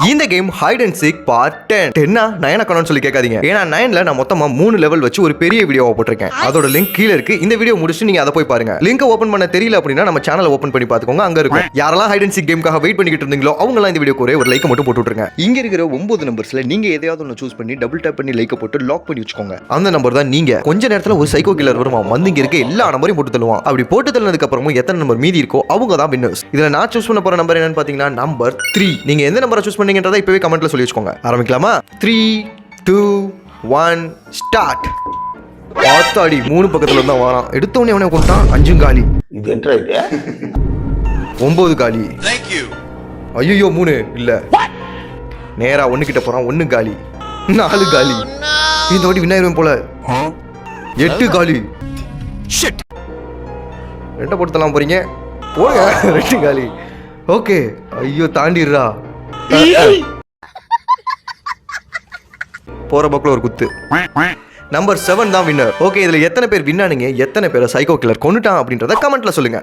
இந்த game hide and seek part 10 9 account சொல்லி கேட்காதீங்க. ஏன்னா 9ல நான் மொத்தமா 3 லெவல் வச்சு ஒரு பெரிய வீடியோவை போட்டிருக்கேன். அதோட லிங்க் கீழ இருக்கு. இந்த வீடியோ முடிச்சு நீங்க அதை போய் பாருங்க. லிங்க் ஓபன் பண்ண தெரியல அப்படின்னா நம்ம சேனலை ஓபன் பண்ணி பாத்துக்கோங்க, அங்க இருக்கும். யாரெல்லாம் ஹைட் அண்ட் சீக் கேமுக்காக வெயிட் பண்ணிட்டு இருந்தீங்களோ அவங்க எல்லாம் இந்த வீடியோக்கு ஒரு லைக் மட்டும் போட்டு விட்டுருங்க. இங்க இருக்கிற 9 நம்பர்ஸ்ல நீங்க எதையாவது ஒன்னு சூஸ் பண்ணி டபுள் டேப் பண்ணி லைக் போட்டு லாக் பண்ணி வச்சுக்கோங்க. அந்த நம்பர் தான் நீங்க. கொஞ்ச நேரத்துல ஒரு சைக்கோ கில்லர் வருவான், வந்து இங்க இருக்க எல்லா நம்பரையும் போட்டு தள்ளுவான். அப்படி போட்டு தள்ளினதுக்கு அப்புறமும் எத்தனை நம்பர் மீதி இருக்கோ அவங்க தான் வின்னர்ஸ். இதுல நான் சூஸ் பண்ண போற நம்பர் என்னன்னு பாத்தீங்கன்னா நம்பர் 3. நீங்க எந்த நம்பரை சூஸ் பண்ணீங்கன்றதை இப்பவே கமெண்ட்ல சொல்லி வச்சுக்கோங்க. ஆரம்பிக்கலாமா? 3 2 1 ஸ்டார்ட். ஆத்தாடி 3 பக்கத்துல தான் வரான். எடுத்தவனே அவனை கொண்டான். 5 காலி. இது என்ன இது? 9 காலி. ஐயோ 3 இல்ல. நேரா 1 கிட்ட போறான். 1 காலி. 4 காலி. இந்த வாட்டி விநாயகரும் போல. 8 காலி. ஷிட். ரெண்ட போட்டுலாம் போறீங்க. போங்க. 2 காலி. ஓகே. ஐயோ தாண்டிடுறா. போற பக்கல ஒரு குத்து. நம்பர் 7 தான் வின்னர். ஓகே, இதுல எத்தனை பேர் வின் ஆனீங்க, எத்தனை பேரை சைக்கோ கில்லர் கொன்னுட்டான் அப்படின்றத கமெண்ட்ல சொல்லுங்க.